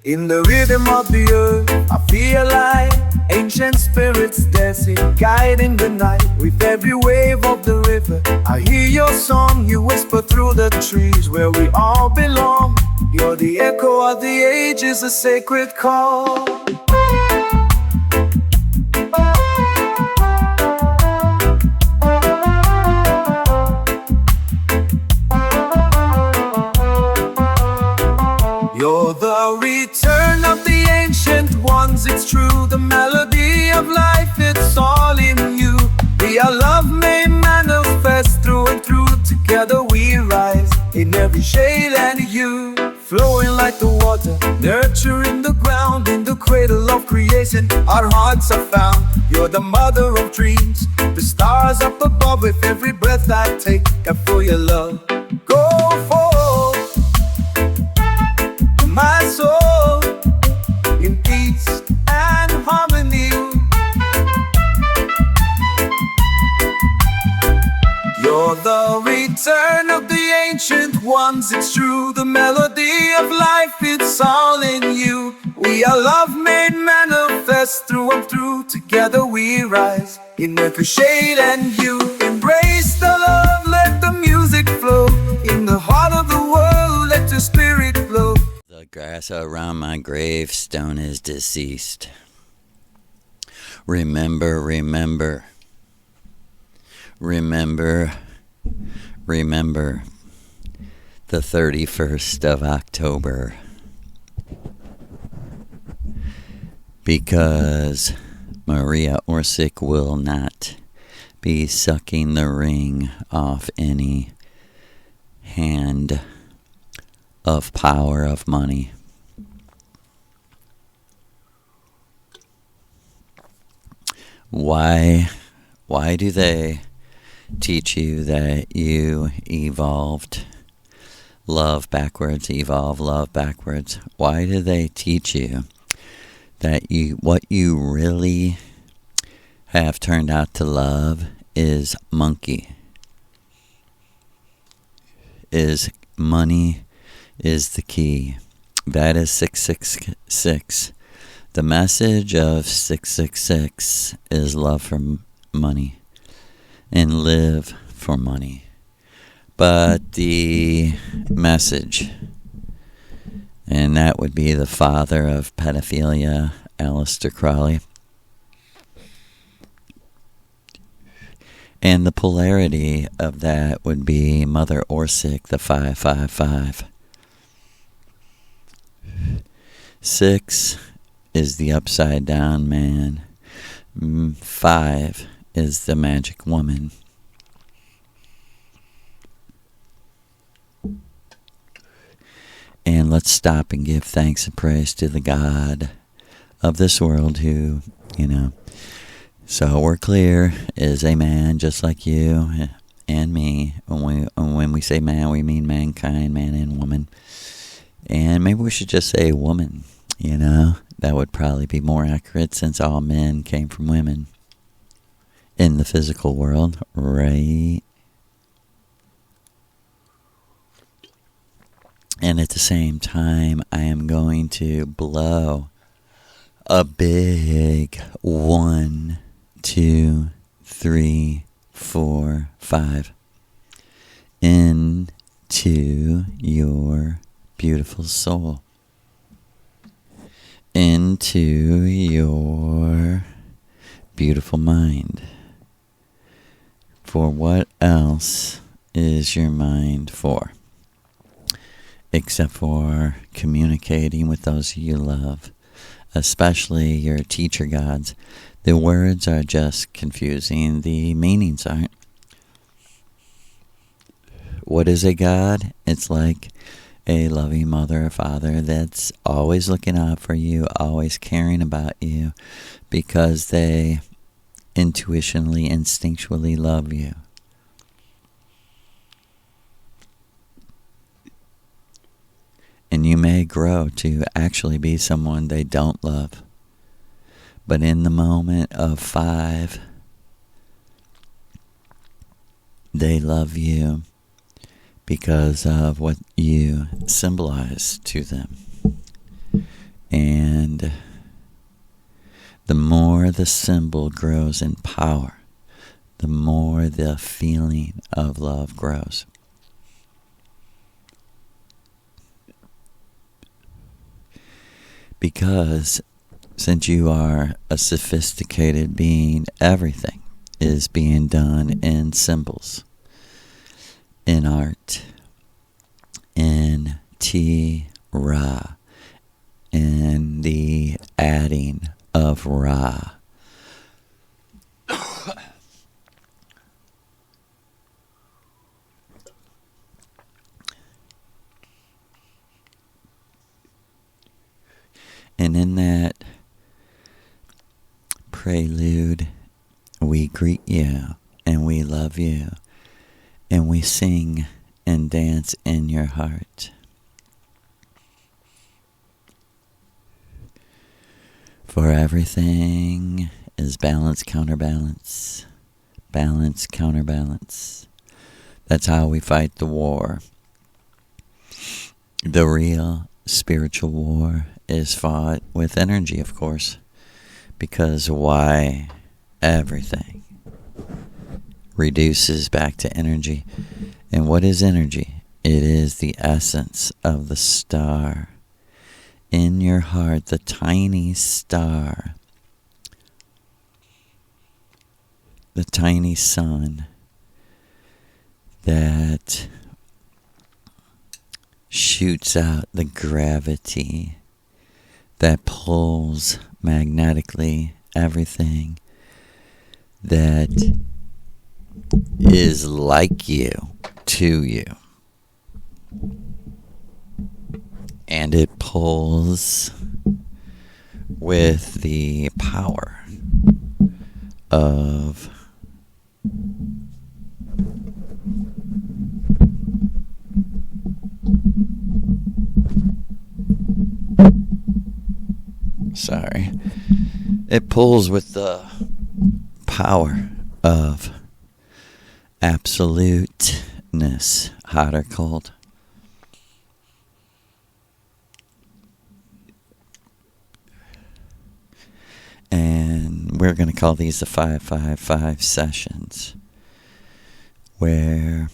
In the rhythm of the earth, I feel like ancient spirits dancing, guiding the night. With every wave of the river, I hear your song. You whisper through the trees where we all belong. You're the echo of the ages, a sacred call. You're the return of the ancient ones. It's true, the melody of life, it's all in you. We are love may manifest through and through. Together we rise in every shade and hue. Flowing like the water, nurturing the ground. In the cradle of creation, our hearts are found. You're the mother of dreams, the stars up above. With every breath I take, I feel your love. Go forth, my soul, in peace and harmony. You're the return of the ancient ones. It's true, the melody of life, it's all in you. We are love made manifest through and through. Together we rise in every shade and hue. Embrace the love, let the music flow. In the heart of the world, let your spirit flow. The grass around my gravestone is deceased. Remember, remember, remember, remember the 31st of October. Because Maria Orsic will not be sucking the ring off any hand of power of money. Why do they teach you that you evolved love backwards, evolve love backwards? Why do they teach you that what you really have turned out to love is monkey, is money, is the key? That is 666. The message of 666 is love for money and live for money. But the message, and that would be the father of pedophilia, Aleister Crowley, and the polarity of that would be Mother Orsic, the 555. 6 is the upside down man. 5 is the magic woman. And let's stop and give thanks and praise to the God of this world who, so we're clear, is a man just like you and me. When we say man, we mean mankind, man and woman. And maybe we should just say woman, That would probably be more accurate since all men came from women in the physical world, right? And at the same time, I am going to blow a big 1, 2, 3, 4, 5 into your beautiful soul, into your beautiful mind. For what else is your mind for? Except for communicating with those you love, especially your teacher gods. The words are just confusing, the meanings aren't. What is a god? It's like a loving mother or father that's always looking out for you, always caring about you, because they intuitionally, instinctually love you. And you may grow to actually be someone they don't love. But in the moment of 5, they love you because of what you symbolize to them. the more the symbol grows in power, the more the feeling of love grows. Because since you are a sophisticated being, everything is being done in symbols, in art, in Ra, in the adding of Ra. And in that prelude, we greet you and we love you and we sing and dance in your heart. For everything is balance, counterbalance, balance, counterbalance. That's how we fight the war. The real spiritual war is fought with energy, of course, because why everything reduces back to energy. And what is energy? It is the essence of the star in your heart, the tiny star, the tiny sun that shoots out the gravity that pulls magnetically everything that is like you to you. And it pulls with the power of it pulls with the power of absoluteness, hot or cold. And we're going to call these the 555 sessions, where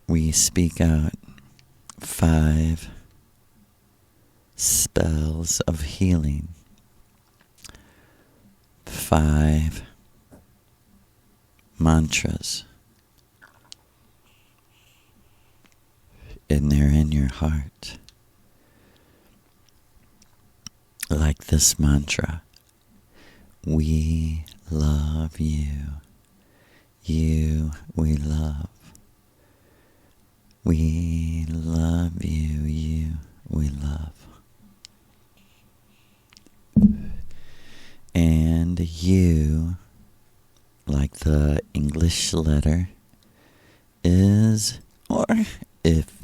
we speak out 5 spells of healing, 5 mantras, and they're in your heart. Like this mantra: we love you. You we love. We love you. You we love. And you, like the English letter, is, or if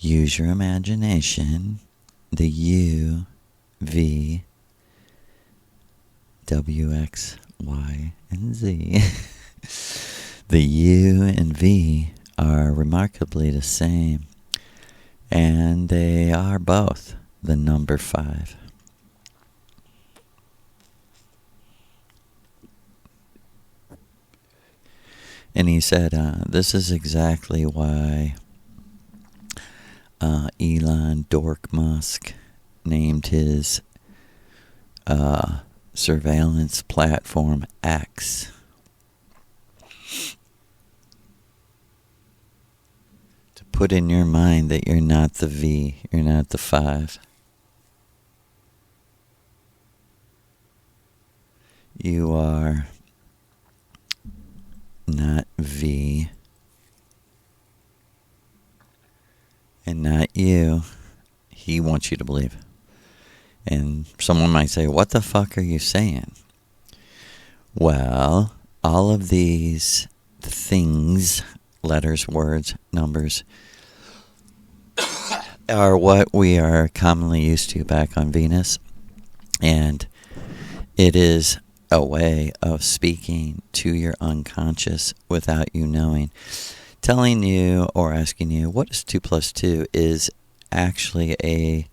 use your imagination, the U, V, W, X, Y, and Z. The U and V are remarkably the same, and they are both the number 5. And he said, this is exactly why Elon Dork Musk named his surveillance platform X. To put in your mind that you're not the V, you're not the 5. You are not V, and not you. He wants you to believe. And someone might say, what the fuck are you saying? Well, all of these things, letters, words, numbers, are what we are commonly used to back on Venus. And it is a way of speaking to your unconscious without you knowing. Telling you or asking you, what is 2 plus 2, is actually a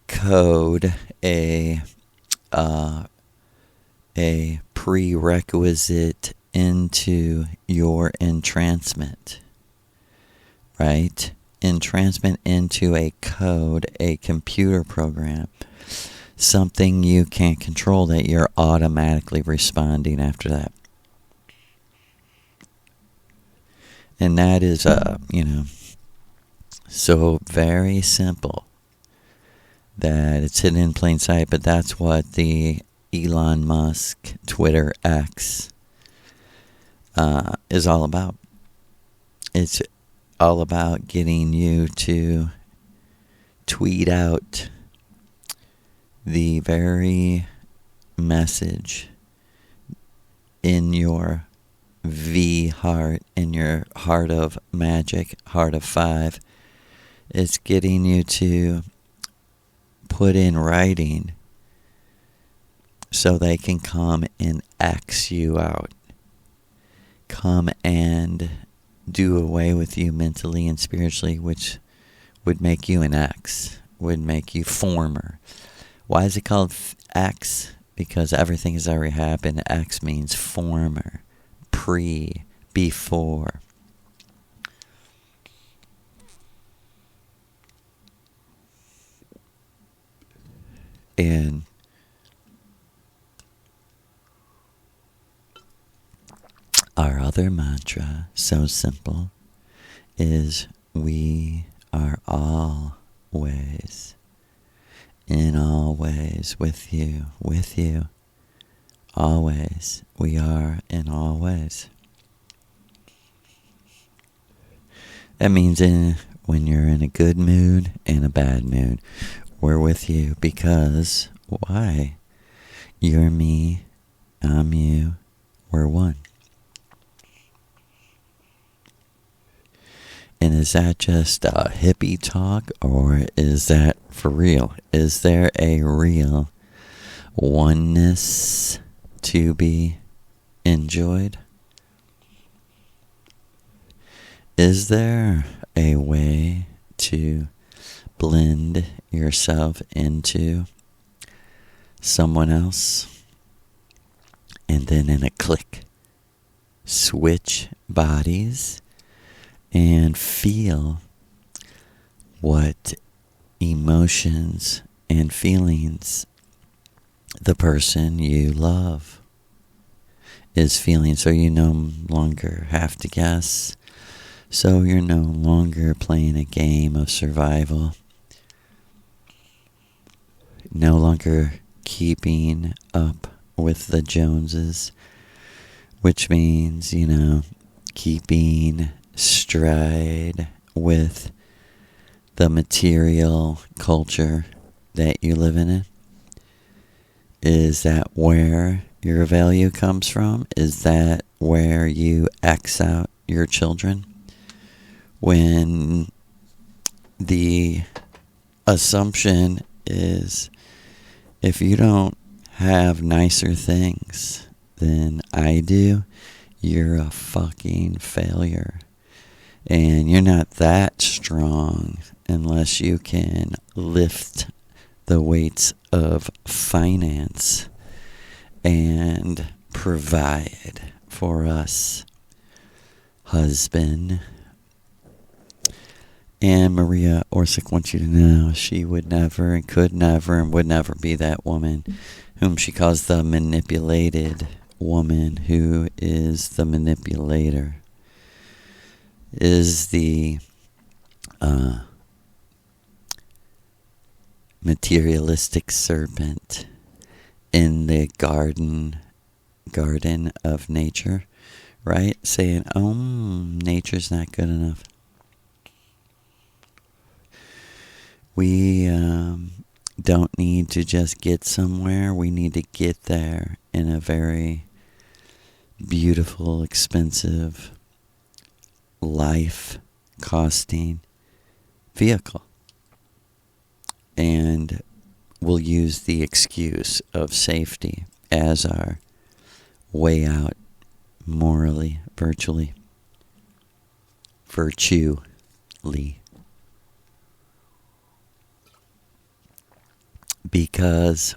code, a a prerequisite into your entrancement, right? Entrancement into a code, a computer program, something you can't control that you're automatically responding after that. And that is, so very simple that it's hidden in plain sight, but that's what the Elon Musk Twitter X is all about. It's all about getting you to tweet out the very message in your V heart, in your heart of magic, heart of 5. It's getting you to put in writing so they can come and X you out. Come and do away with you mentally and spiritually, which would make you an X, would make you former. Why is it called X? Because everything has already happened. X means former, pre, before. And our other mantra, so simple, is we are always, in all ways, with you, always. We are in all ways. That means when you're in a good mood and a bad mood, we're with you, because why? You're me, I'm you, we're one. And is that just a hippie talk, or is that for real? Is there a real oneness to be enjoyed? Is there a way to blend yourself into someone else and then in a click switch bodies and feel what emotions and feelings the person you love is feeling, so you no longer have to guess, so you're no longer playing a game of survival, no longer keeping up with the Joneses, which means, keeping stride with the material culture that you live in. Is that where your value comes from? Is that where you X out your children? When the assumption is, if you don't have nicer things than I do, you're a fucking failure. And you're not that strong unless you can lift the weights of finance and provide for us, husband. And Maria Orsic wants you to know she would never and could never and would never be that woman whom she calls the manipulated woman, who is the manipulator, is the materialistic serpent in the garden of nature, right? Saying, nature's not good enough. We don't need to just get somewhere. We need to get there in a very beautiful, expensive, life-costing vehicle. And we'll use the excuse of safety as our way out morally, virtually, virtually. Because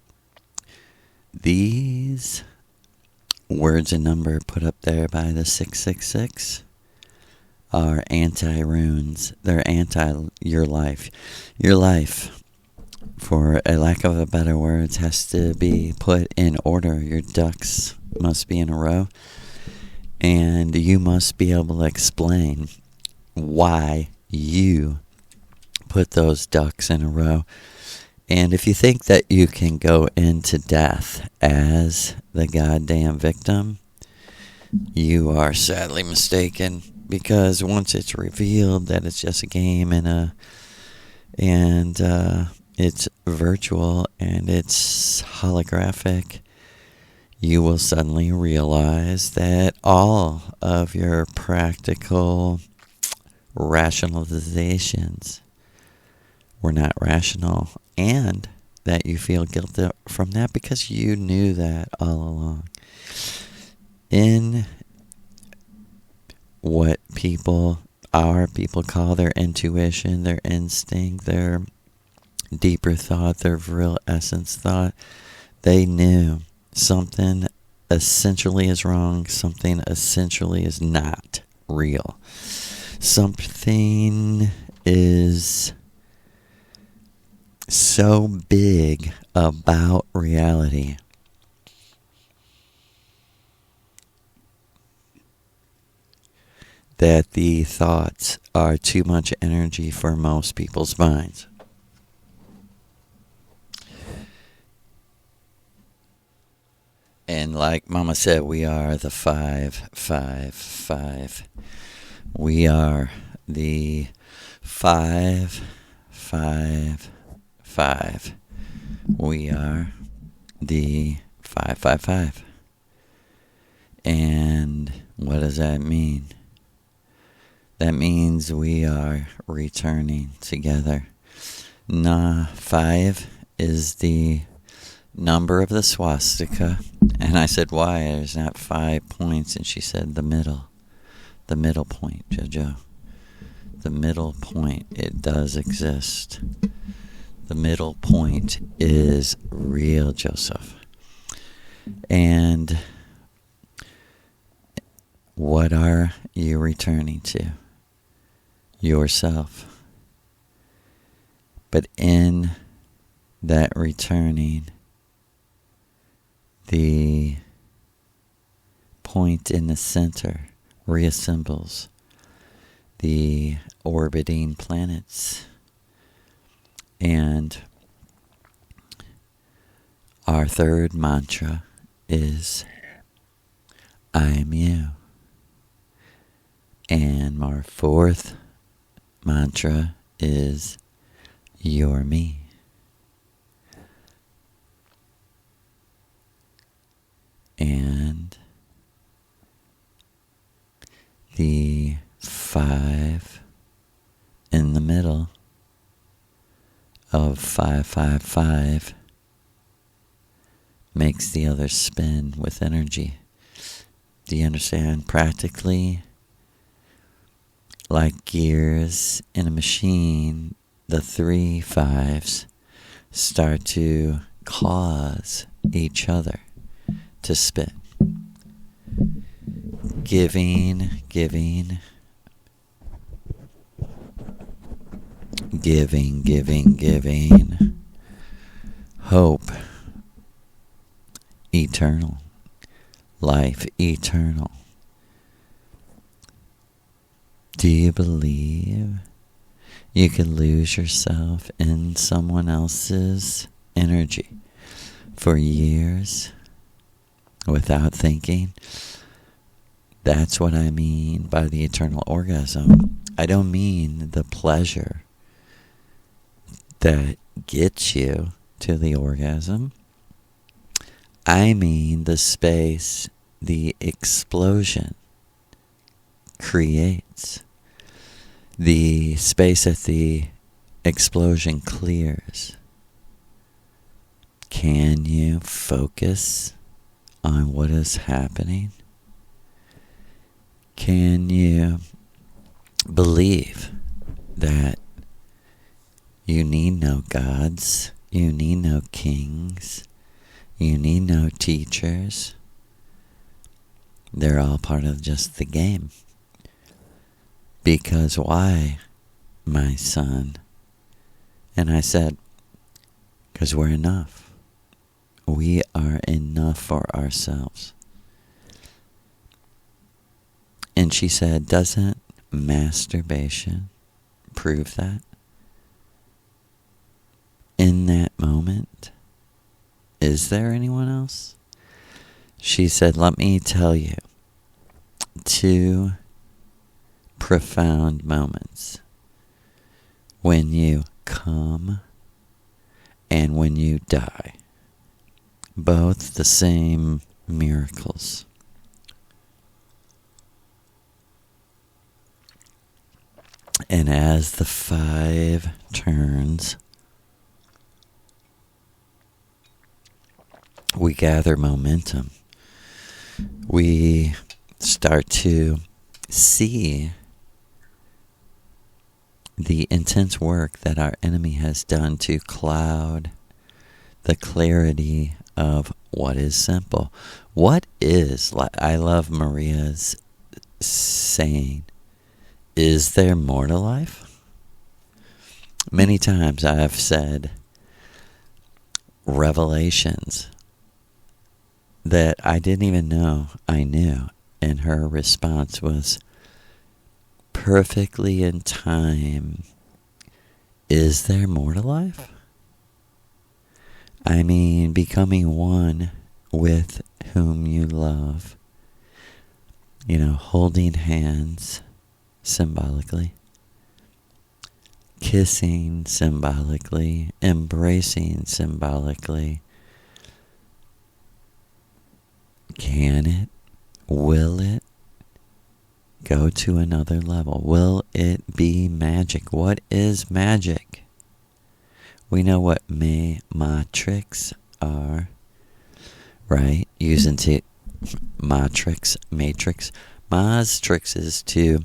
These words and number put up there by the 666 are anti-runes. They're anti your life. Your life, for a lack of a better words, has to be put in order. Your ducks must be in a row. And you must be able to explain why you put those ducks in a row. And if you think that you can go into death as the goddamn victim, you are sadly mistaken. Because once it's revealed that it's just a game and it's virtual and it's holographic, you will suddenly realize that all of your practical rationalizations were not rational, and that you feel guilty from that because you knew that all along. In what people call their intuition, their instinct, their deeper thought, their real essence thought, they knew something essentially is wrong, something essentially is not real. Something is so big about reality that the thoughts are too much energy for most people's minds. And like Mama said, we are the 555. We are the 555. We are the 555. And what does that mean? That means we are returning together. 5 is the number of the swastika. And I said, why? There's not 5 points. And she said, the middle point, Jojo. The middle point, it does exist. The middle point is real, Joseph. And what are you returning to? Yourself. But in that returning, the point in the center reassembles the orbiting planets. And our third mantra is, I'm you. And our fourth mantra is, you're me. And the 5 in the middle of 555 makes the other spin with energy. Do you understand? Practically, like gears in a machine, the 3 5s start to cause each other to spin. Giving, hope, eternal, life eternal. Do you believe you can lose yourself in someone else's energy for years without thinking? That's what I mean by the eternal orgasm. I don't mean the pleasure that gets you to the orgasm. I mean the space the explosion creates. The space that the explosion clears. Can you focus on what is happening? Can you believe that you need no gods, you need no kings, You need no teachers. They're all part of just the game. Because why, my son? And I said, because we're enough. We are enough for ourselves. And she said, doesn't masturbation prove that? In that moment, is there anyone else? She said, let me tell you 2 profound moments. When you come and when you die. Both the same miracles. And as the 5 turns, we gather momentum. We start to see the intense work that our enemy has done to cloud the clarity of what is simple. What is, I love Maria's saying, is there more to life? Many times I have said revelations that I didn't even know I knew. And her response was perfectly in time. Is there more to life? I mean, becoming one with whom you love. You know, holding hands symbolically. Kissing symbolically. Embracing symbolically. Can it? Will it go to another level? Will it be magic? What is magic? We know what matrix are, right? Using matrix. Ma's tricks is to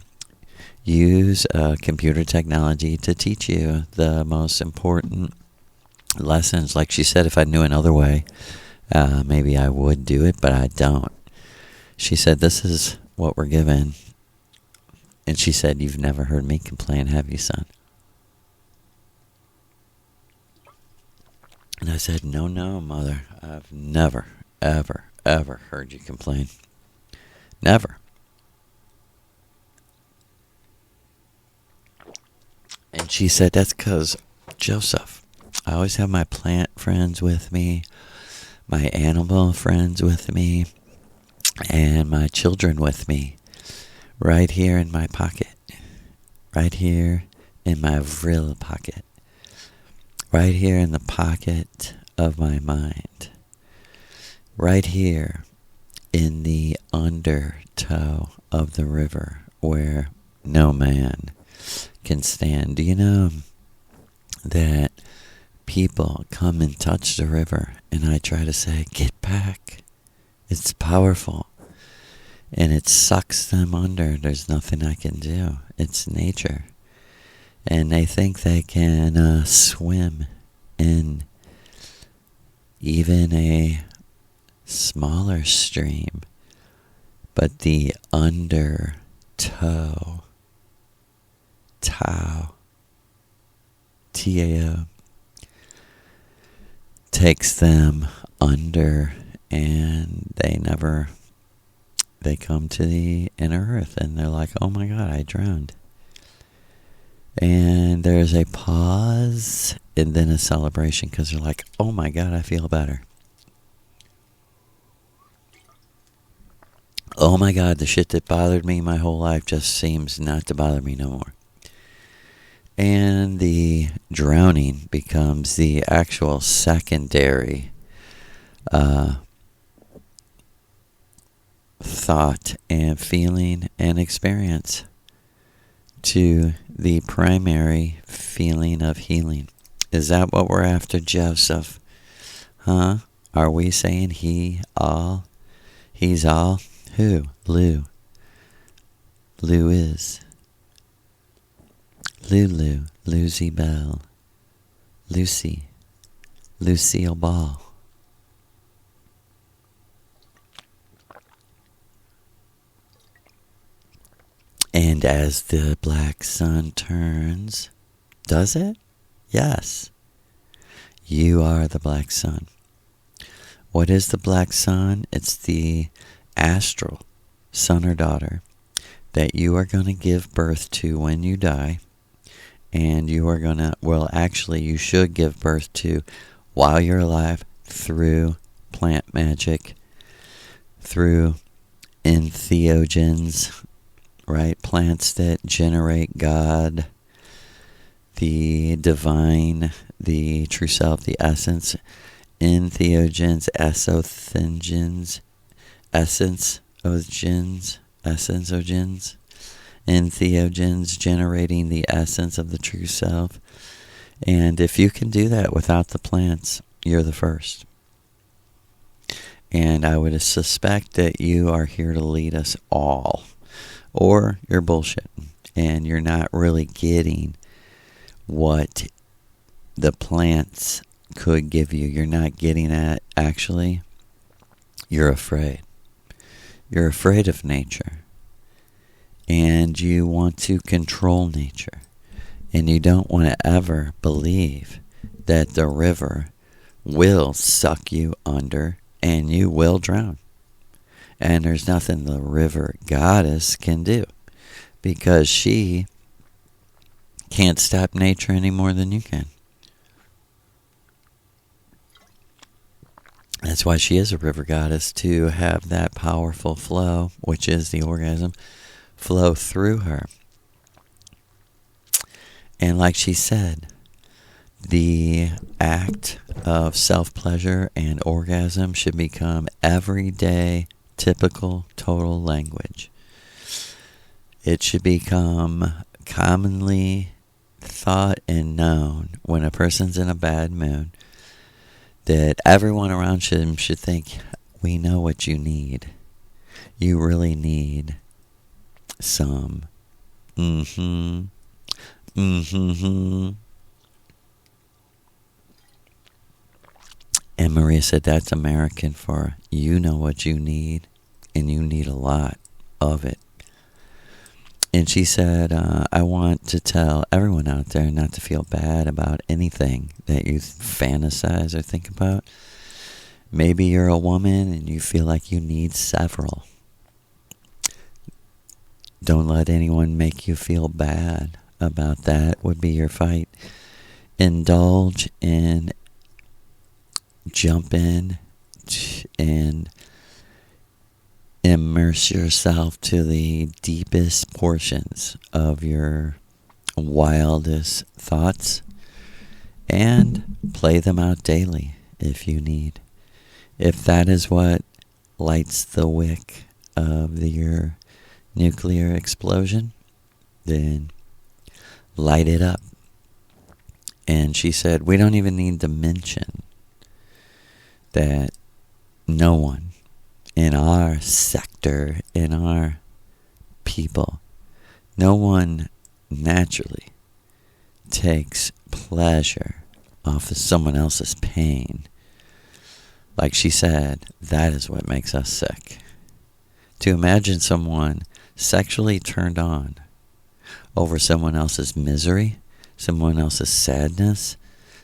use computer technology to teach you the most important lessons. Like she said, if I knew another way, maybe I would do it, but I don't. She said, this is what we're given. And she said, you've never heard me complain, have you, son? And I said, no, mother. I've never, ever, ever heard you complain. Never. And she said, that's because, Joseph, I always have my plant friends with me, my animal friends with me, and my children with me, right here in my pocket, right here in my vril pocket, right here in the pocket of my mind, right here in the undertow of the river where no man can stand. Do you know that people come and touch the river and I try to say, get back. It's powerful. And it sucks them under. There's nothing I can do. It's nature. And they think they can swim in even a smaller stream. But the undertow, Tao, T-A-O, takes them under, and they come to the inner earth, and they're like, oh my God, I drowned. And there's a pause, and then a celebration, because they're like, oh my God, I feel better. Oh my God, the shit that bothered me my whole life just seems not to bother me no more. And the drowning becomes the actual secondary thought and feeling and experience to the primary feeling of healing. Is that what we're after, Joseph? Huh? Are we saying he's all? Who? Lou. Lou is. Lulu, Lucy Bell, Lucy, Lucille Ball. And as the black sun turns, does it? Yes. You are the black sun. What is the black sun? It's the astral son or daughter that you are going to give birth to when you die. And you are going to, well, actually, you should give birth to while you're alive through plant magic, through entheogens, right? Plants that generate God, the divine, the true self, the essence, entheogens, esothengens, essenceogens, entheogens, generating the essence of the true self. And if you can do that without the plants, you're the first. And I would suspect that you are here to lead us all. Or you're bullshitting and you're not really getting what the plants could give you. You're not getting at, actually, you're afraid. You're afraid of nature. And you want to control nature. And you don't want to ever believe that the river will suck you under and you will drown. And there's nothing the river goddess can do, because she can't stop nature any more than you can. That's why she is a river goddess, to have that powerful flow, which is the orgasm, flow through her. And like she said, the act of self-pleasure and orgasm should become everyday, typical, total language. It should become commonly thought and known when a person's in a bad mood, that everyone around him should think, we know what you need. You really need some And Maria said, that's American for you know what you need, and you need a lot of it. And she said, I want to tell everyone out there not to feel bad about anything that you fantasize or think about. Maybe you're a woman and you feel like you need several. Don't let anyone make you feel bad about that, would be your fight. Indulge in, jump in, and immerse yourself to the deepest portions of your wildest thoughts and play them out daily if you need. If that is what lights the wick of your nuclear explosion, then light it up. And she said, we don't even need to mention that no one in our sector, in our people, no one naturally takes pleasure off of someone else's pain. Like she said, that is what makes us sick. To imagine someone sexually turned on over someone else's misery, someone else's sadness,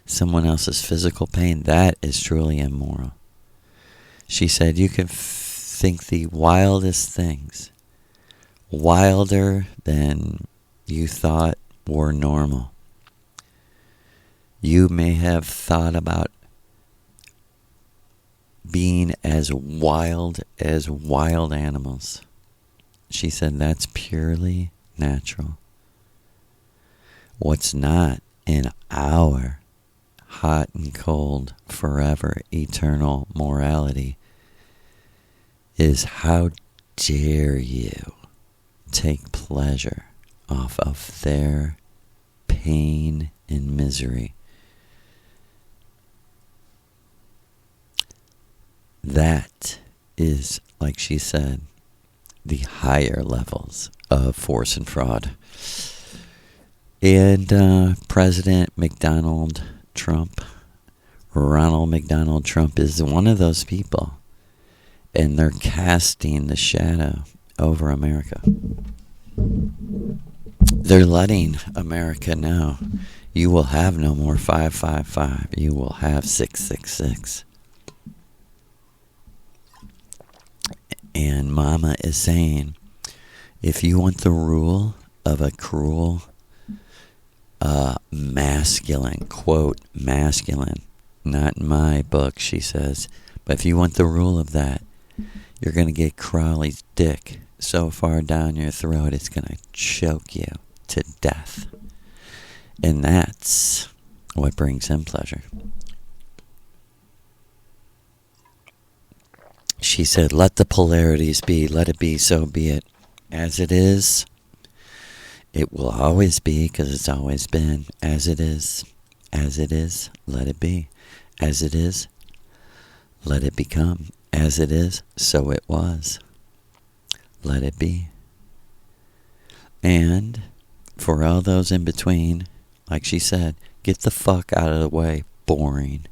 someone else's physical pain, that is truly immoral. She said you can think the wildest things, wilder than you thought were normal. You may have thought about being as wild animals. She said that's purely natural. What's not in our hot and cold, forever, eternal morality is how dare you take pleasure off of their pain and misery. That is, like she said, the higher levels of force and fraud. And President Ronald McDonald Trump is one of those people. And they're casting the shadow over America. They're letting America know you will have no more 555. You will have 666. And Mama is saying, if you want the rule of a cruel, masculine, quote, masculine, not in my book, she says, but if you want the rule of that, you're going to get Crowley's dick so far down your throat it's going to choke you to death. And that's what brings him pleasure. She said, let the polarities be, let it be, so be it. As it is, it will always be, because it's always been. As it is, let it be. As it is, let it become. As it is, so it was. Let it be. And for all those in between, like she said, get the fuck out of the way, boring.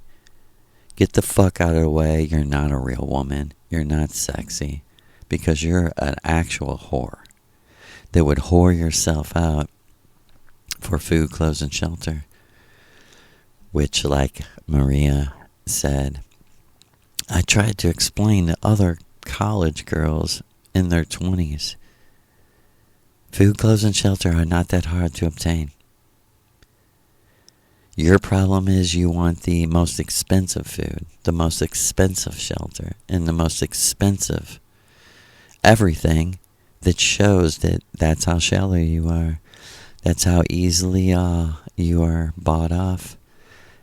Get the fuck out of the way, you're not a real woman. You're not sexy. Because you're an actual whore that would whore yourself out for food, clothes, and shelter. Which, like Maria said, I tried to explain to other college girls in their 20s. Food, clothes, and shelter are not that hard to obtain. Your problem is you want the most expensive food, the most expensive shelter, and the most expensive everything that shows that that's how shallow you are. That's how easily you are bought off.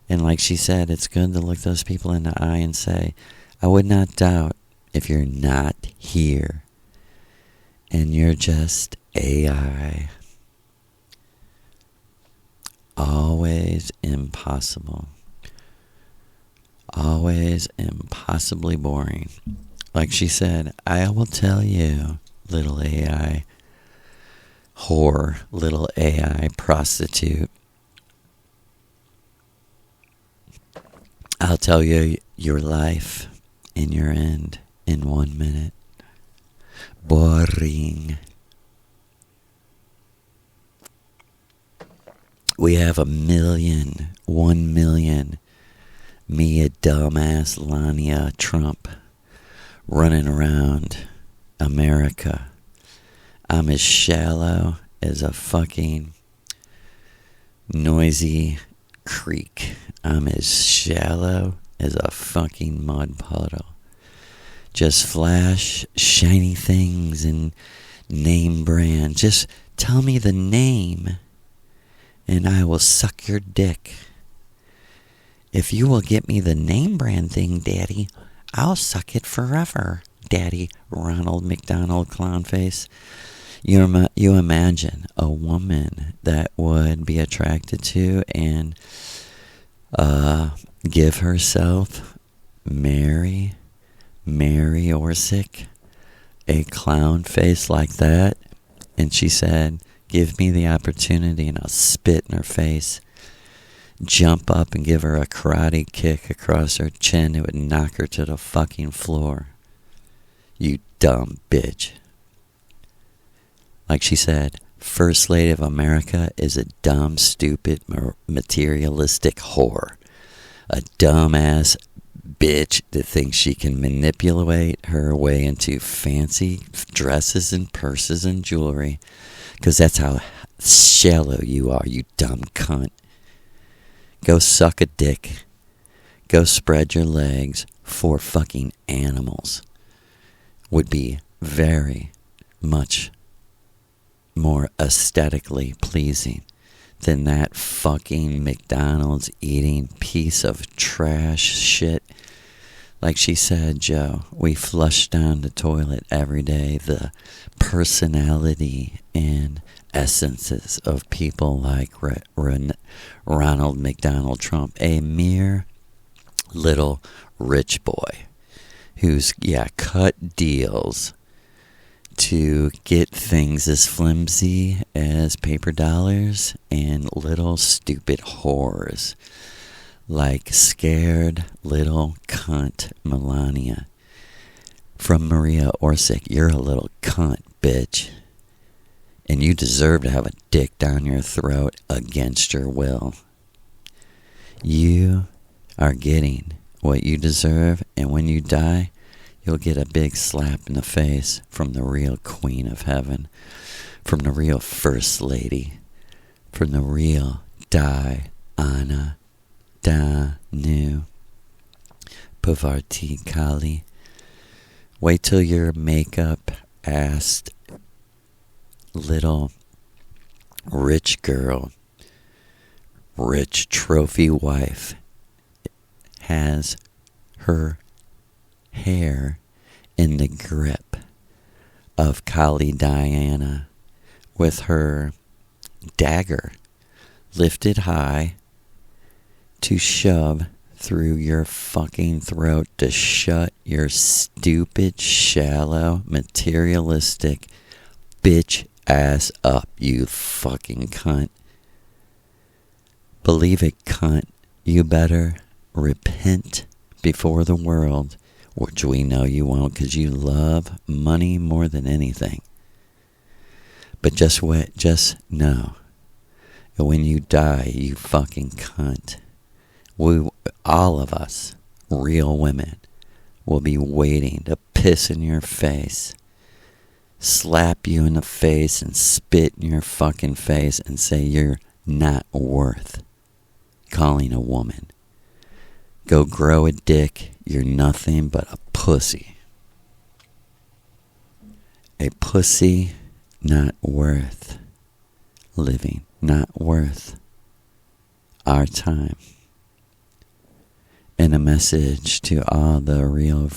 And like she said, it's good to look those people in the eye and say, I would not doubt if you're not here and you're just AI. Always impossible. Always impossibly boring. Like she said, I will tell you, little AI whore, little AI prostitute, I'll tell you your life and your end in 1 minute. Boring. We have 1 million, me a dumbass Lania Trump running around America. I'm as shallow as a fucking noisy creek. I'm as shallow as a fucking mud puddle. Just flash shiny things and name brand. Just tell me the name and I will suck your dick. If you will get me the name brand thing, Daddy, I'll suck it forever, Daddy Ronald McDonald Clownface. You imagine a woman that would be attracted to and give herself Mary Orsic, a clown face like that, and she said, give me the opportunity and I'll spit in her face, jump up and give her a karate kick across her chin. It would knock her to the fucking floor. You dumb bitch. Like she said, First Lady of America is a dumb, stupid, materialistic whore. A dumbass bitch that thinks she can manipulate her way into fancy dresses and purses and jewelry. Because that's how shallow you are, you dumb cunt. Go suck a dick. Go spread your legs for fucking animals. Would be very much more aesthetically pleasing than that fucking McDonald's eating piece of trash shit. Like she said, Joe, we flush down the toilet every day the personality and essences of people like Ronald McDonald Trump, a mere little rich boy who's, cut deals to get things as flimsy as paper dollars and little stupid whores like scared little cunt Melania. From Maria Orsic, you're a little cunt, bitch. And you deserve to have a dick down your throat against your will. You are getting what you deserve, and when you die, you'll get a big slap in the face from the real Queen of Heaven, from the real First Lady, from the real Diana Danu Pavarti Kali. Wait till your makeup-assed little rich girl, rich trophy wife, has her hair in the grip of Kali Diana with her dagger lifted high to shove through your fucking throat to shut your stupid, shallow, materialistic bitch ass up, you fucking cunt. Believe it, cunt. You better repent before the world, which we know you won't because you love money more than anything. But just know, when you die, you fucking cunt, all of us, real women, will be waiting to piss in your face, slap you in the face and spit in your fucking face and say you're not worth calling a woman. Go grow a dick. You're nothing but a pussy. A pussy not worth living, not worth our time. And a message to all the real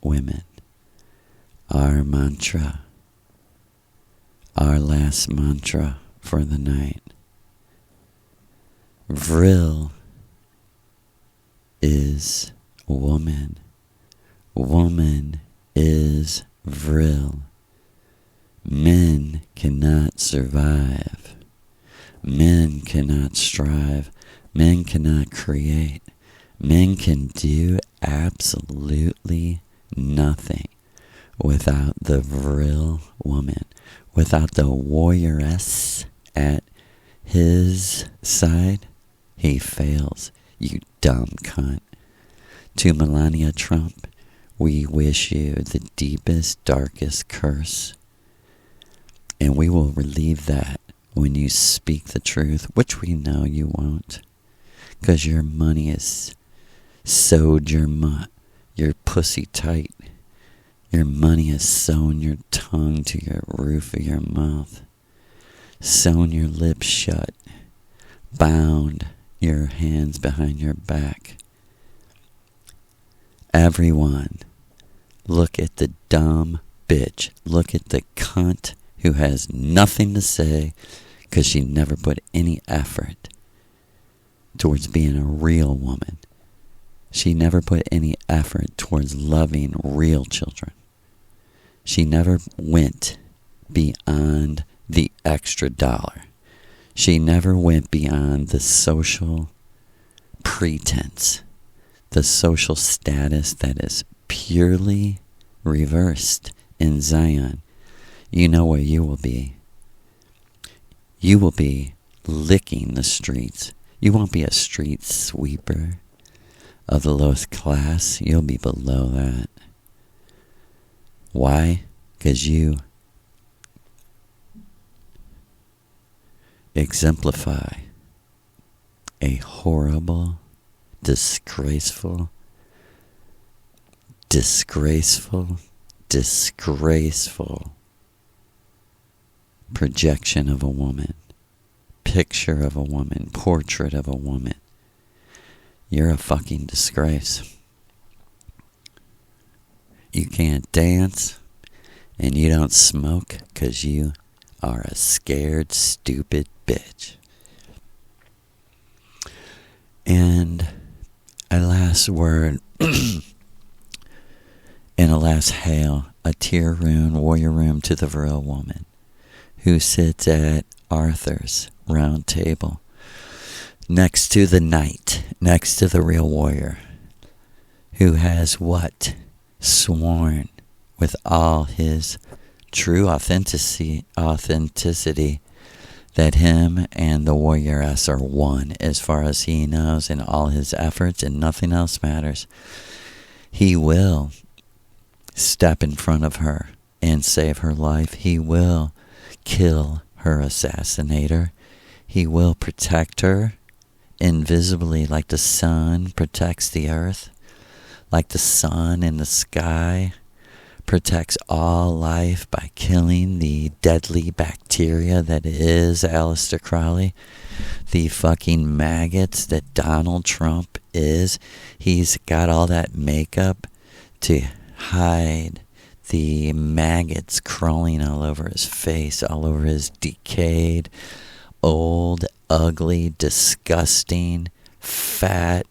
women. Our mantra, our last mantra for the night. Vril is woman. Woman is vril. Men cannot survive. Men cannot strive. Men cannot create. Men can do absolutely nothing without the vril woman, without the warrioress at his side. He fails, you dumb cunt. To Melania Trump, we wish you the deepest, darkest curse. And we will relieve that when you speak the truth, which we know you won't. Because your money is sewed your pussy tight. Your money has sewn your tongue to your roof of your mouth. Sewn your lips shut. Bound your hands behind your back. Everyone, look at the dumb bitch. Look at the cunt who has nothing to say because she never put any effort towards being a real woman. She never put any effort towards loving real children. She never went beyond the extra dollar. She never went beyond the social pretense, the social status that is purely reversed in Zion. You know where you will be. You will be licking the streets. You won't be a street sweeper of the lowest class. You'll be below that. Why? Because you exemplify a horrible, disgraceful projection of a woman, picture of a woman, portrait of a woman. You're a fucking disgrace. You can't dance and you don't smoke because you are a scared, stupid bitch. And a last word and a last hail, a tear rune, warrior room to the real woman who sits at Arthur's round table next to the knight, next to the real warrior, who has what? Sworn with all his true authenticity that him and the warrioress are one as far as he knows in all his efforts, and nothing else matters. He will step in front of her and save her life. He will kill her assassinator. He will protect her invisibly, like the sun protects the earth, like the sun in the sky protects all life by killing the deadly bacteria that is Aleister Crowley, the fucking maggots that Donald Trump is. He's got all that makeup to hide the maggots crawling all over his face, all over his decayed, old, ugly, disgusting, fat,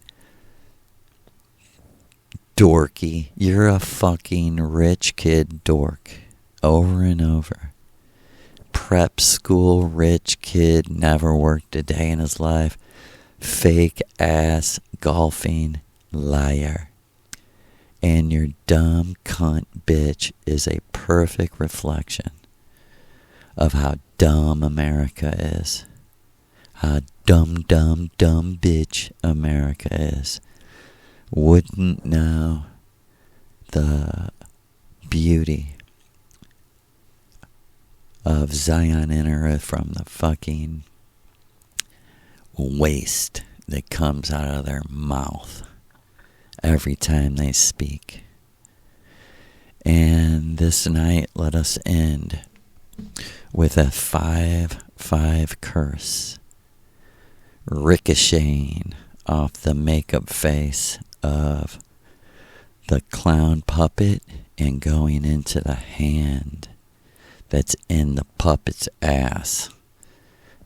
dorky. You're a fucking rich kid dork. Over and over. Prep school rich kid, never worked a day in his life. Fake ass golfing liar. And your dumb cunt bitch is a perfect reflection of how dumb America is. How dumb bitch America is. Wouldn't know the beauty of Zion Inner from the fucking waste that comes out of their mouth every time they speak. And this night, let us end with a 5-5 curse ricocheting off the makeup face of the clown puppet and going into the hand that's in the puppet's ass,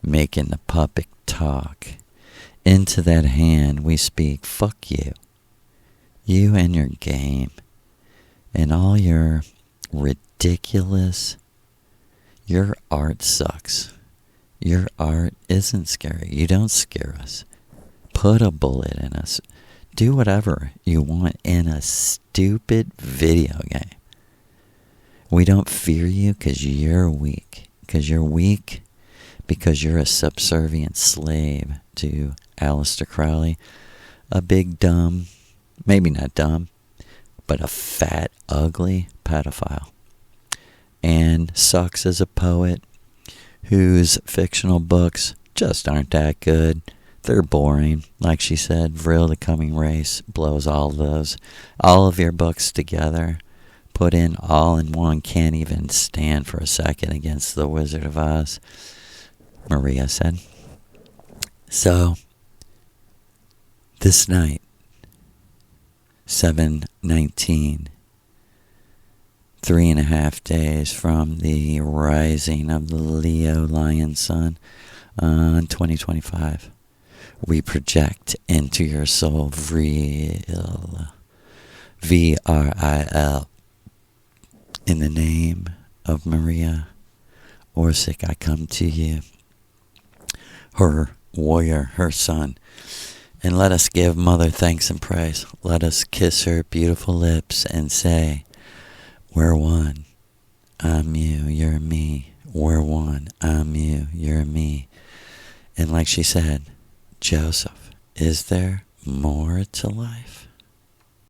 making the puppet talk. Into that hand we speak, fuck you. You and your game and all your ridiculous, your art sucks. Your art isn't scary. You don't scare us. Put a bullet in us. Do whatever you want in a stupid video game. We don't fear you because you're weak. Because you're weak. Because you're a subservient slave to Aleister Crowley. A big dumb, maybe not dumb, but a fat, ugly pedophile. And sucks as a poet whose fictional books just aren't that good. They're boring. Like she said, Vril the Coming Race blows all of your books together, put in all in one, can't even stand for a second against the Wizard of Oz, Maria said. So, this night, 7/19, 3.5 days from the rising of the Leo Lion Sun on 2025. We project into your soul Vril, V-R-I-L. In the name of Maria Orsic, I come to you, her warrior, her son. And let us give Mother thanks and praise. Let us kiss her beautiful lips and say, we're one. I'm you, you're me. We're one. I'm you, you're me. And like she said, Joseph, is there more to life?